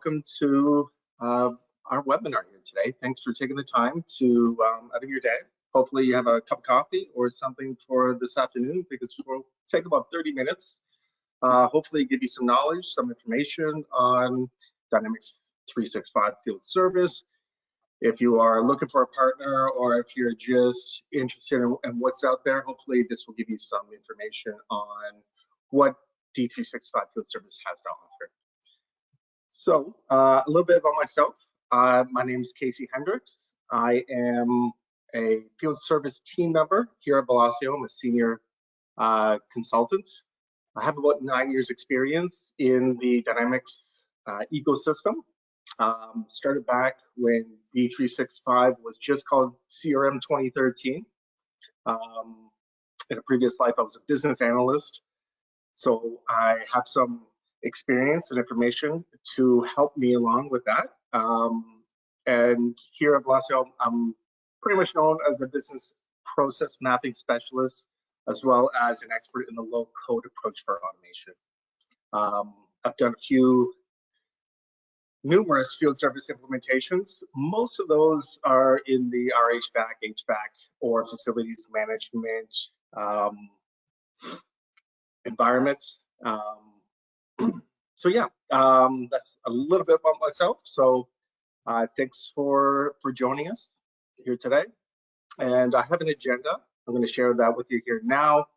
welcome to our webinar here today. Thanks for taking the time to out of your day. Hopefully you have a cup of coffee or something for this afternoon, because we'll take about 30 minutes. Hopefully give you some knowledge, some information on Dynamics 365 field service. If you are looking for a partner, or if you're just interested in what's out there, hopefully this will give you some information on what D365 field service has to offer. So a little bit about myself. My name is Casey Hendricks. I am a field service team member here at Velosio. I'm a senior consultant. I have about 9 years experience in the Dynamics ecosystem. Started back when D365 was just called CRM 2013. In a previous life, I was a business analyst. So I have some experience and information to help me along with that. And here at Velosio, I'm pretty much known as a business process mapping specialist, as well as an expert in the low code approach for automation. I've done numerous field service implementations. Most of those are in the RHVAC, HVAC, or facilities management environments. So yeah, that's a little bit about myself. So thanks for joining us here today. And I have an agenda. I'm going to share that with you here now.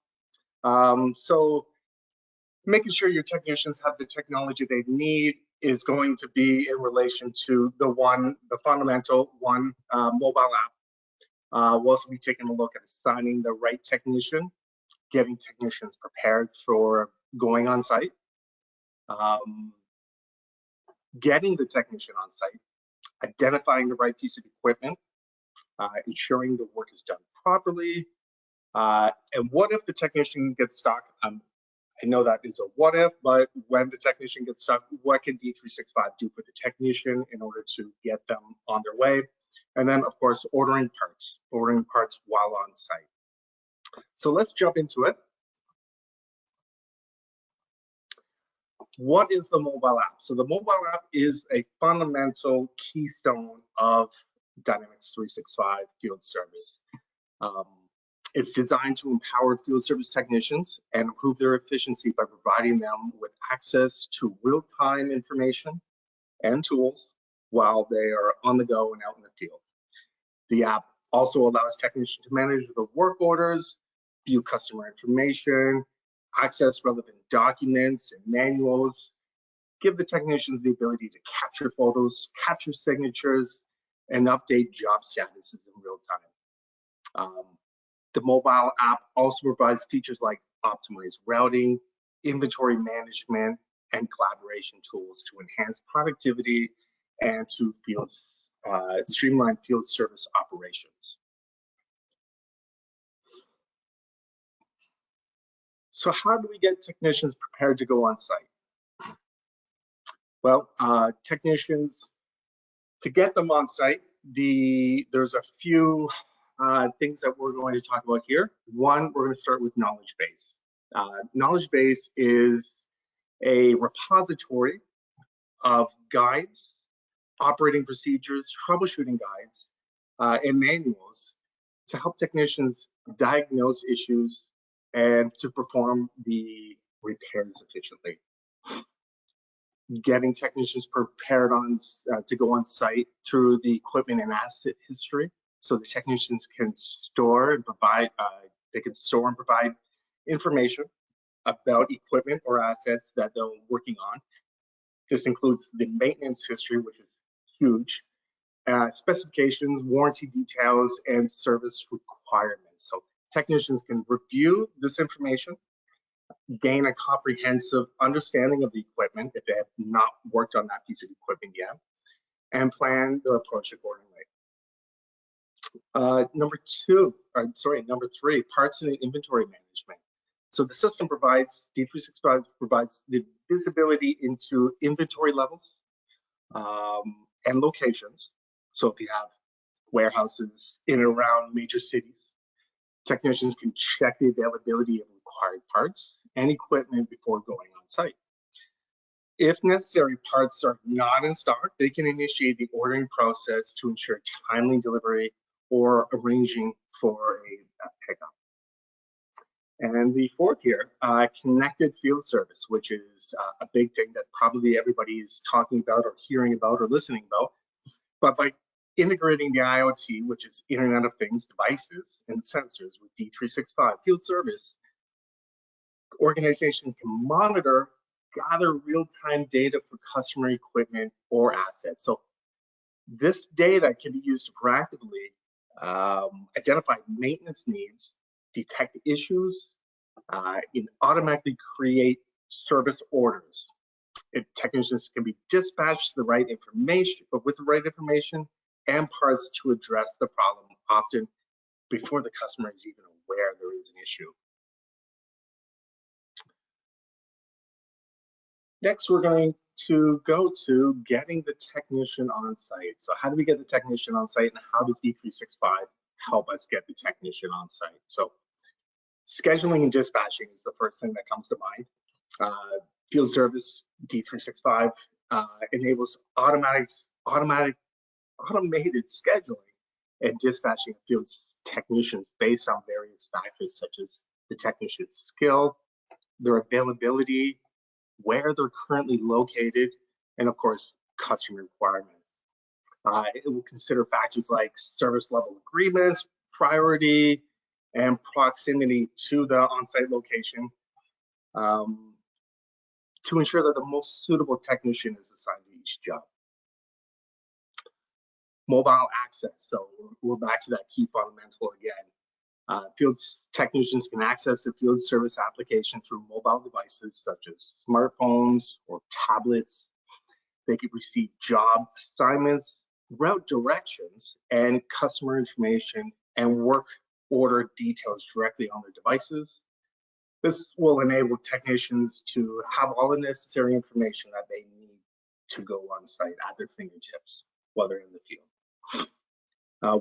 So making sure your technicians have the technology they need is going to be in relation to the fundamental mobile app. We'll also be taking a look at assigning the right technician, getting technicians prepared for going on site, getting the technician on site, identifying the right piece of equipment, ensuring the work is done properly, and what if the technician gets stuck? I know that is a what if, but when the technician gets stuck, what can D365 do for the technician in order to get them on their way? And then, of course, ordering parts while on site. So let's jump into it. What is the mobile app? So the mobile app is a fundamental keystone of Dynamics 365 field service. It's designed to empower field service technicians and improve their efficiency by providing them with access to real-time information and tools while they are on the go and out in the field. The app also allows technicians to manage the work orders, view customer information, access relevant documents and manuals, give the technicians the ability to capture photos, capture signatures, and update job statuses in real time. The mobile app also provides features like optimized routing, inventory management, and collaboration tools to enhance productivity and to streamline field service operations. So how do we get technicians prepared to go on site? Well, technicians, to get them on site, there's a few things that we're going to talk about here. One, we're going to start with knowledge base. Knowledge base is a repository of guides, operating procedures, troubleshooting guides, and manuals to help technicians diagnose issues and to perform the repairs efficiently. Getting technicians prepared to go on site through the equipment and asset history, so the technicians can store and provide information about equipment or assets that they're working on. This includes the maintenance history, which is huge, specifications, warranty details, and service requirements. So technicians can review this information, gain a comprehensive understanding of the equipment if they have not worked on that piece of equipment yet, and plan their approach accordingly. Number three, parts and inventory management. So the system D365 provides the visibility into inventory levels and locations. So if you have warehouses in and around major cities, technicians can check the availability of required parts and equipment before going on site. If necessary, parts are not in stock, they can initiate the ordering process to ensure timely delivery or arranging for a pickup. And the fourth here, connected field service, which is a big thing that probably everybody's talking about or hearing about or listening about. But by integrating the IoT, which is Internet of Things devices and sensors with D365 field service, organization can monitor, gather real-time data for customer equipment or assets. So this data can be used to proactively identify maintenance needs, detect issues, and automatically create service orders. Technicians can be dispatched to the right information, but with the right information and parts to address the problem, often before the customer is even aware there is an issue. Next, we're going to go to getting the technician on site. So how do we get the technician on site, and how does D365 help us get the technician on site? So scheduling and dispatching is the first thing that comes to mind. Field service D365 enables automated scheduling and dispatching of field technicians based on various factors such as the technician's skill, their availability, where they're currently located, and of course, customer requirements. It will consider factors like service level agreements, priority, and proximity to the on-site location to ensure that the most suitable technician is assigned to each job. Mobile access, so we're back to that key fundamental again. Field technicians can access the field service application through mobile devices such as smartphones or tablets. They can receive job assignments, route directions, and customer information and work order details directly on their devices. This will enable technicians to have all the necessary information that they need to go on site at their fingertips while they're in the field.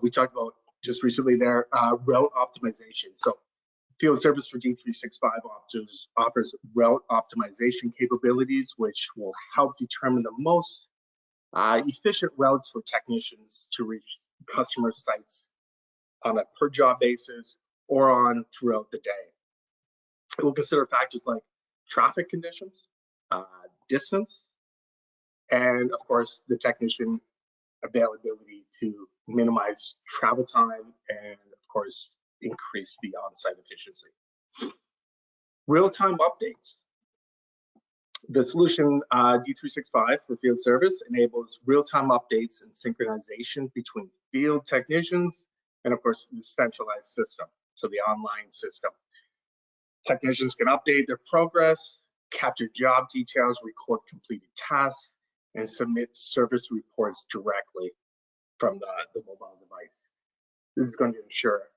We talked about just recently there, route optimization. So field service for D365 offers route optimization capabilities, which will help determine the most efficient routes for technicians to reach customer sites on a per job basis or on throughout the day. It will consider factors like traffic conditions, distance, and of course the technician availability to minimize travel time and of course increase the on-site efficiency. Real-time updates. The solution D365 for field service enables real-time updates and synchronization between field technicians and of course the centralized system, so the online system. Technicians can update their progress, capture job details, record completed tasks, and submit service reports directly from the mobile device. This is going to ensure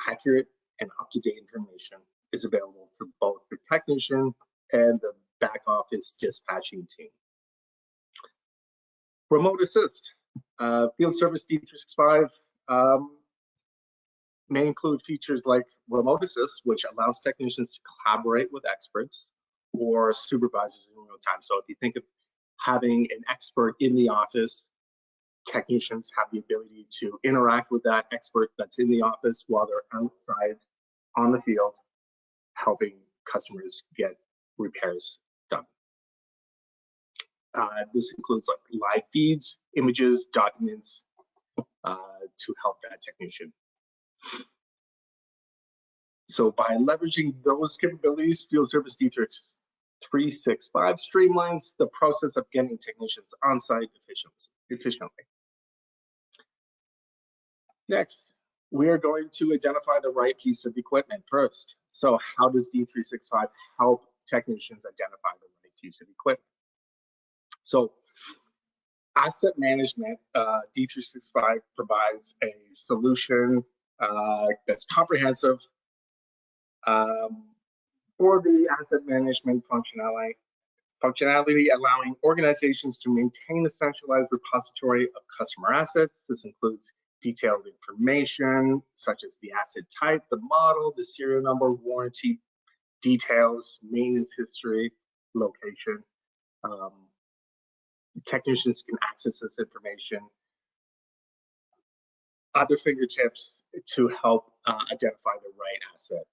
accurate and up-to-date information is available for both the technician and the back office dispatching team. Remote assist. Field service D365 may include features like remote assist, which allows technicians to collaborate with experts or supervisors in real time. So if you think of having an expert in the office, technicians have the ability to interact with that expert that's in the office while they're outside on the field, helping customers get repairs done. This includes like live feeds, images, documents to help that technician. So by leveraging those capabilities, field service D365 streamlines the process of getting technicians on site efficiently. Next, we are going to identify the right piece of equipment first. So how does D365 help technicians identify the right piece of equipment? So asset management, D365 provides a solution that's comprehensive for the asset management functionality, allowing organizations to maintain a centralized repository of customer assets. This includes detailed information such as the asset type, the model, the serial number, warranty details, maintenance history, location, Technicians can access this information at their fingertips to help identify the right asset.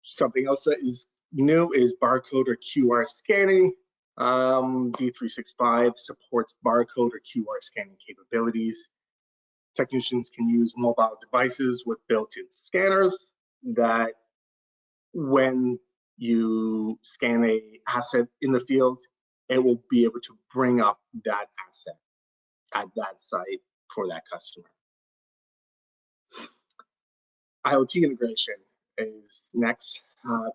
Something else that is new is barcode or QR scanning. D365 supports barcode or QR scanning capabilities. Technicians can use mobile devices with built-in scanners that when you scan an asset in the field, it will be able to bring up that asset at that site for that customer. IoT integration is next.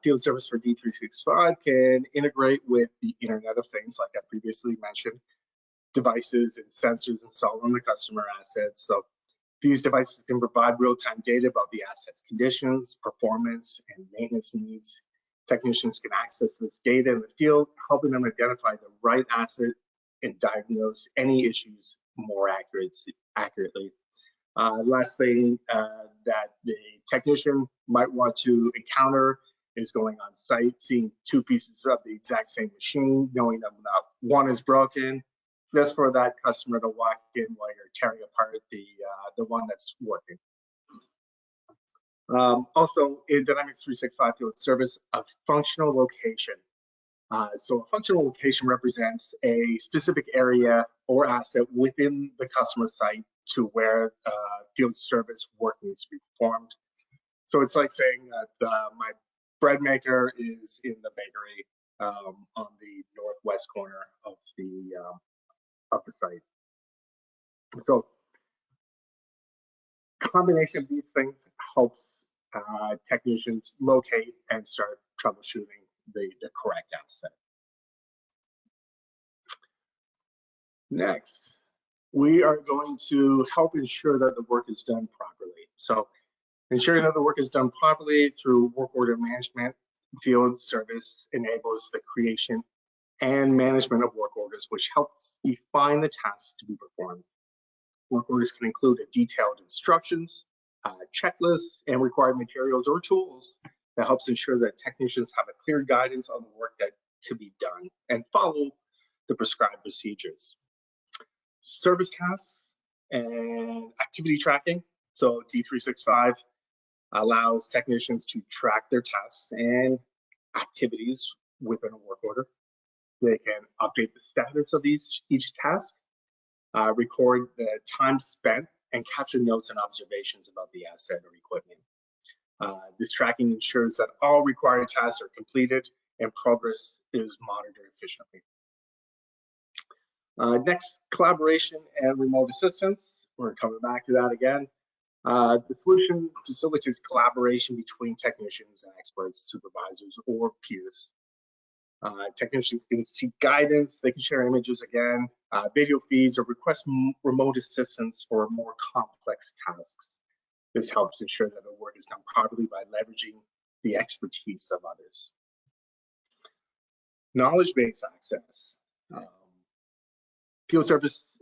Field service for D365 can integrate with the Internet of Things, like I previously mentioned, devices and sensors installed on the customer assets. So these devices can provide real-time data about the asset's conditions, performance, and maintenance needs. Technicians can access this data in the field, helping them identify the right asset and diagnose any issues more accurately. Last thing that the technician might want to encounter is going on site, seeing two pieces of the exact same machine, knowing that one is broken, just for that customer to walk in while you're tearing apart the one that's working. Also, in Dynamics 365 Field Service, a functional location. So a functional location represents a specific area or asset within the customer site to where field service work needs to be performed. So it's like saying that my bread maker is in the bakery on the northwest corner of the site. So combination of these things helps technicians locate and start troubleshooting the correct asset. Next, we are going to help ensure that the work is done properly. So ensuring that the work is done properly through work order management, field service enables the creation and management of work orders, which helps define the tasks to be performed. Work orders can include detailed instructions, checklists, and required materials or tools that helps ensure that technicians have a clear guidance on the work that to be done and follow the prescribed procedures. Service tasks and activity tracking. So D365 allows technicians to track their tasks and activities within a work order. They can update the status of each task, record the time spent, and capture notes and observations about the asset or equipment. This tracking ensures that all required tasks are completed and progress is monitored efficiently. Next, collaboration and remote assistance. We're coming back to that again. The solution facilitates collaboration between technicians and experts, supervisors, or peers. Technicians can seek guidance, they can share images again, video feeds, or request remote assistance for more complex tasks. This helps ensure that the work is done properly by leveraging the expertise of others. Knowledge-based access. Field service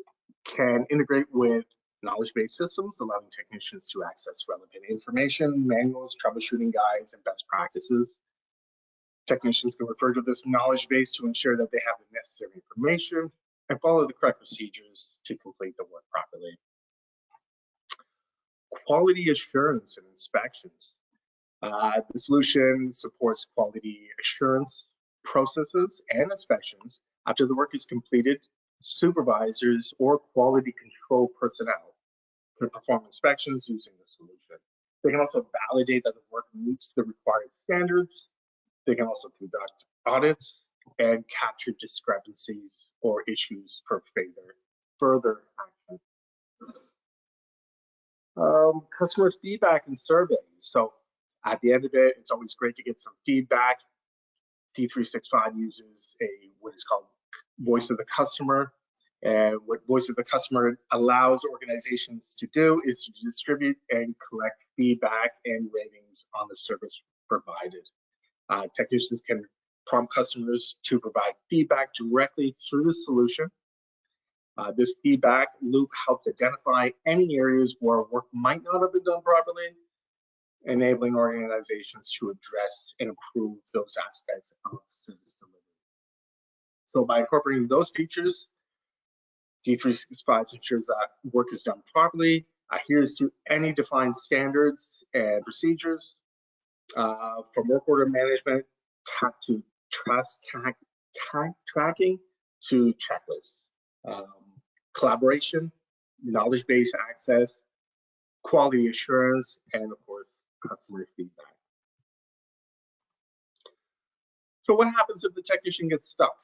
can integrate with knowledge-based systems, allowing technicians to access relevant information, manuals, troubleshooting guides, and best practices. Technicians can refer to this knowledge base to ensure that they have the necessary information and follow the correct procedures to complete the work properly. Quality assurance and inspections. The solution supports quality assurance processes and inspections after the work is completed. Supervisors or quality control personnel can perform inspections using the solution. They can also validate that the work meets the required standards. They can also conduct audits and capture discrepancies or issues for further action. Customer feedback and surveys. So at the end of it, it's always great to get some feedback. D365 uses what is called voice of the customer. And what voice of the customer allows organizations to do is to distribute and collect feedback and ratings on the service provided. Technicians can prompt customers to provide feedback directly through the solution. This feedback loop helps identify any areas where work might not have been done properly, enabling organizations to address and improve those aspects of service delivery. So by incorporating those features, D365 ensures that work is done properly, adheres to any defined standards and procedures, from work order management to tracking to checklists, collaboration, knowledge-based access, quality assurance, and of course, customer feedback. So what happens if the technician gets stuck?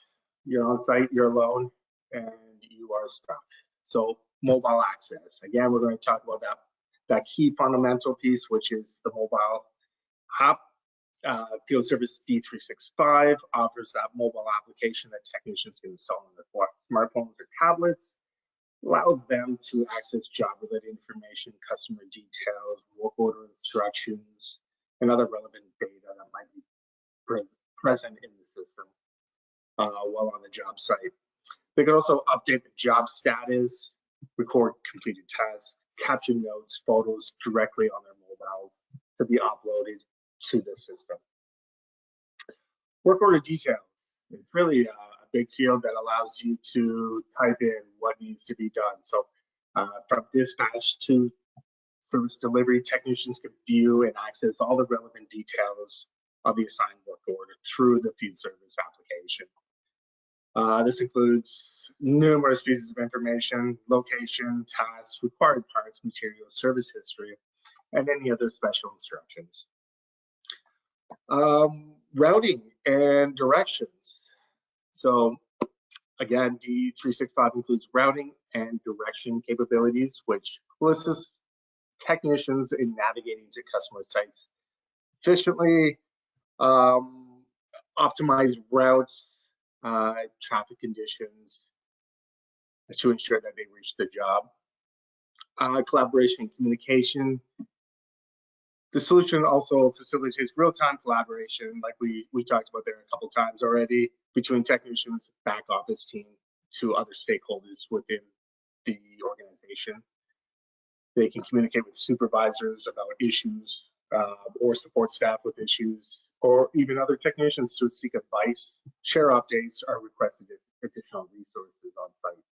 You're on site, you're alone, and you are stuck. So mobile access. Again, we're going to talk about that key fundamental piece, which is the mobile app. Field Service D365 offers that mobile application that technicians can install on their smartphones or tablets, allows them to access job-related information, customer details, work order instructions, and other relevant data that might be present in the system while on the job site. They can also update the job status, record completed tasks, capture notes, photos directly on their mobiles to be uploaded to the system. Work order details. It's really a big field that allows you to type in what needs to be done. So from dispatch to service delivery, technicians can view and access all the relevant details of the assigned work order through the field service application. This includes numerous pieces of information, location, tasks, required parts, materials, service history, and any other special instructions. Routing and directions. So again, D365 includes routing and direction capabilities, which will assist technicians in navigating to customer sites efficiently, optimize routes, traffic conditions to ensure that they reach the job. Collaboration and communication. The solution also facilitates real-time collaboration, like we talked about there a couple times already, between technicians, back office team, to other stakeholders within the organization. They can communicate with supervisors about issues or support staff with issues, or even other technicians to seek advice, share updates, or request additional resources on site.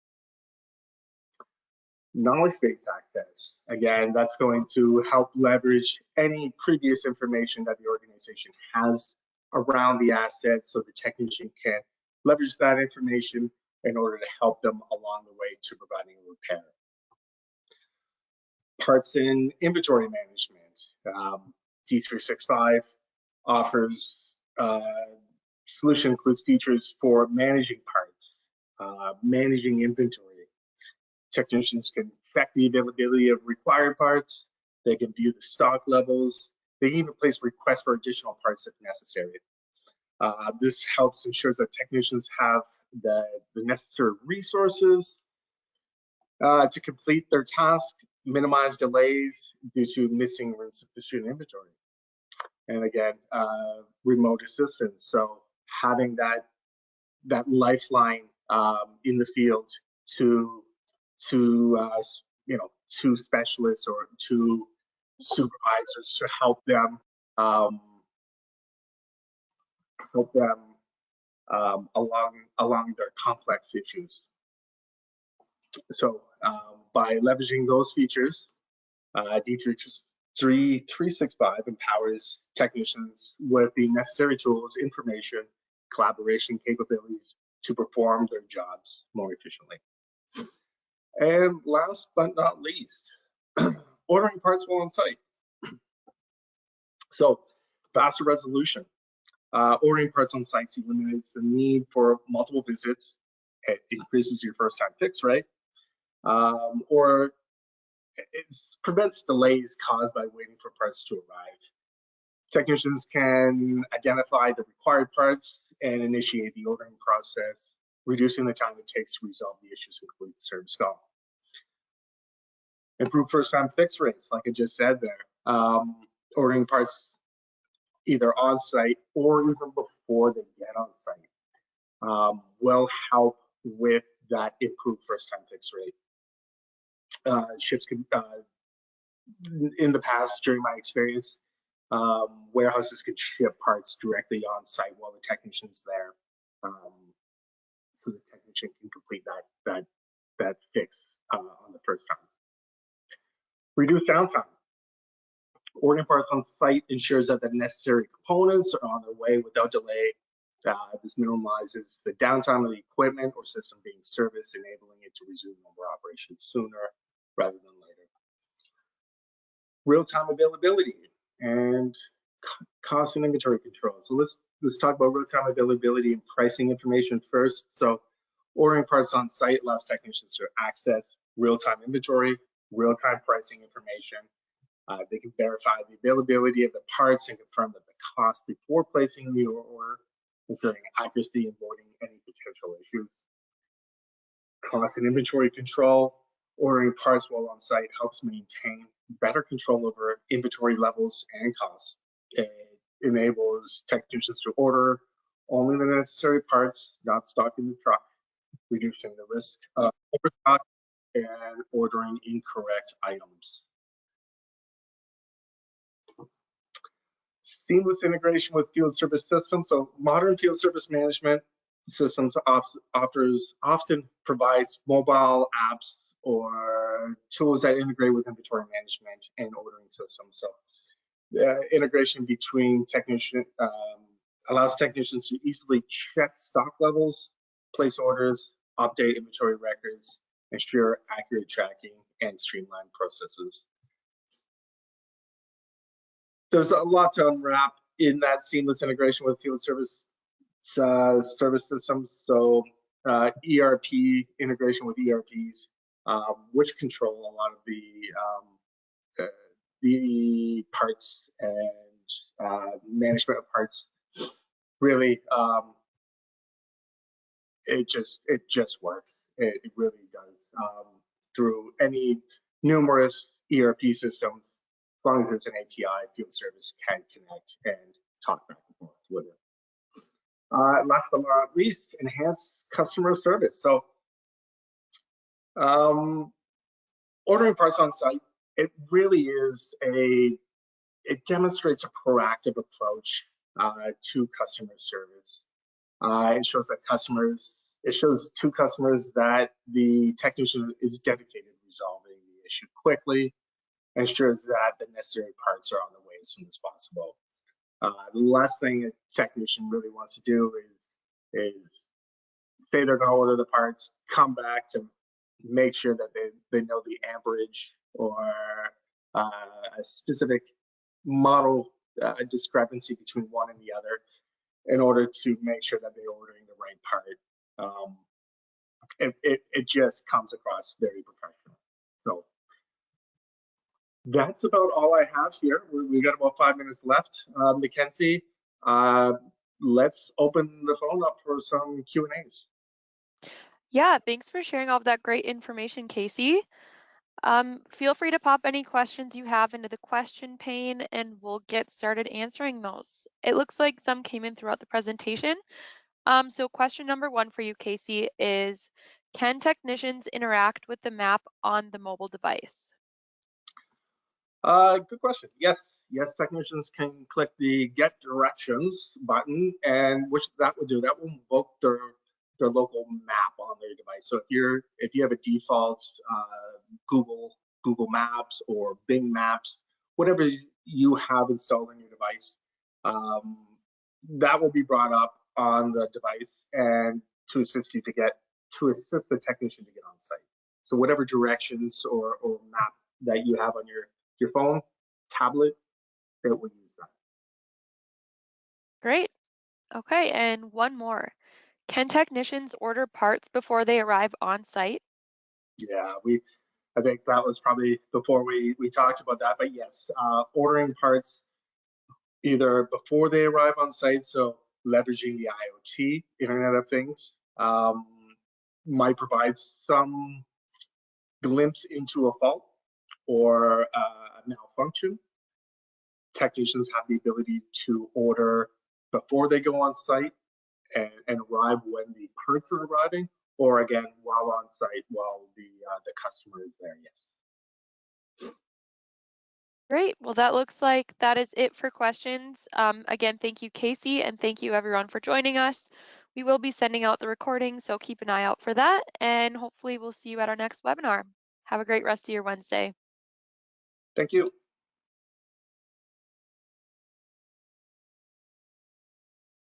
Knowledge-based access. Again, that's going to help leverage any previous information that the organization has around the asset so the technician can leverage that information in order to help them along the way to providing a repair. Parts and inventory management. D365 offers solution includes features for managing parts, managing inventory. Technicians can check the availability of required parts. They can view the stock levels. They can even place requests for additional parts if necessary. This helps ensure that technicians have the necessary resources to complete their task, minimize delays due to missing or insufficient inventory. And again, remote assistance. So having that lifeline in the field to specialists or to supervisors to help them along their complex issues. So by leveraging those features, D365 empowers technicians with the necessary tools, information, collaboration capabilities to perform their jobs more efficiently. And last but not least, ordering parts while on site. So faster resolution. Ordering parts on site eliminates the need for multiple visits. It increases your first time fix rate, or it prevents delays caused by waiting for parts to arrive. Technicians can identify the required parts and initiate the ordering process, reducing the time it takes to resolve the issues and complete the service call. Improve first-time fix rates, like I just said there. Ordering parts either on-site or even before they get on-site will help with that improved first-time fix rate. Ships can, in the past, during my experience, warehouses could ship parts directly on-site while the technician's there. technician can complete that fix on the first time. Reduce downtime. Ordering parts on site ensures that the necessary components are on their way without delay. This minimizes the downtime of the equipment or system being serviced, enabling it to resume normal operations sooner rather than later. Real-time availability and cost and inventory control. So let's talk about real-time availability and pricing information first. So ordering parts on site allows technicians to access real-time inventory, real-time pricing information. They can verify the availability of the parts and confirm that the cost before placing the order, ensuring accuracy and avoiding any potential issues. Cost and inventory control. Ordering parts while on site helps maintain better control over inventory levels and costs. It enables technicians to order only the necessary parts, not stock in the truck, reducing the risk of overstock and ordering incorrect items. Seamless integration with field service systems. So modern field service management systems often provides mobile apps or tools that integrate with inventory management and ordering systems. So integration between allows technicians to easily check stock levels, place orders, update inventory records, ensure accurate tracking, and streamline processes. There's a lot to unwrap in that seamless integration with field service systems. So ERP integration with ERPs, which control a lot of the parts and management of parts. Really, it just works. It really does through any numerous ERP systems. As long as there's an API, field service can connect and talk back and forth with it. Last but not least, enhance customer service. So ordering parts on site, it really is it demonstrates a proactive approach to customer service. It shows to customers that the technician is dedicated to resolving the issue quickly, ensures that the necessary parts are on the way as soon as possible. The last thing a technician really wants to do is say they're going to order the parts, come back to make sure that they know the amperage or a specific model discrepancy between one and the other in order to make sure that they're ordering the right part. It just comes across very professional. So that's about all I have here. We got about 5 minutes left. Mackenzie, let's open the phone up for some Q&As. Yeah, thanks for sharing all of that great information, Casey. Feel free to pop any questions you have into the question pane and we'll get started answering those. It looks like some came in throughout the presentation. So question number 1 for you, Casey, is can technicians interact with the map on the mobile device? Good question. Yes, technicians can click the Get Directions button, and which that will do. That will invoke their local map on their device. So if you have a default Google Maps or Bing Maps, whatever you have installed on your device, that will be brought up on the device and to assist the technician to get on site. So whatever directions or map that you have on your phone, tablet, it will use that. Great. Okay, and one more. Can technicians order parts before they arrive on site? Yeah, I think that was probably before we talked about that, but yes, ordering parts either before they arrive on site, so leveraging the IoT, Internet of Things, might provide some glimpse into a fault or a malfunction. Technicians have the ability to order before they go on site and arrive when the parts are arriving, or again while on site while the customer is there. Yes. Great. Well, that looks like that is it for questions. Again, thank you, Casey, and thank you everyone for joining us. We will be sending out the recording, so keep an eye out for that, and hopefully we'll see you at our next webinar. Have a great rest of your Wednesday. Thank you.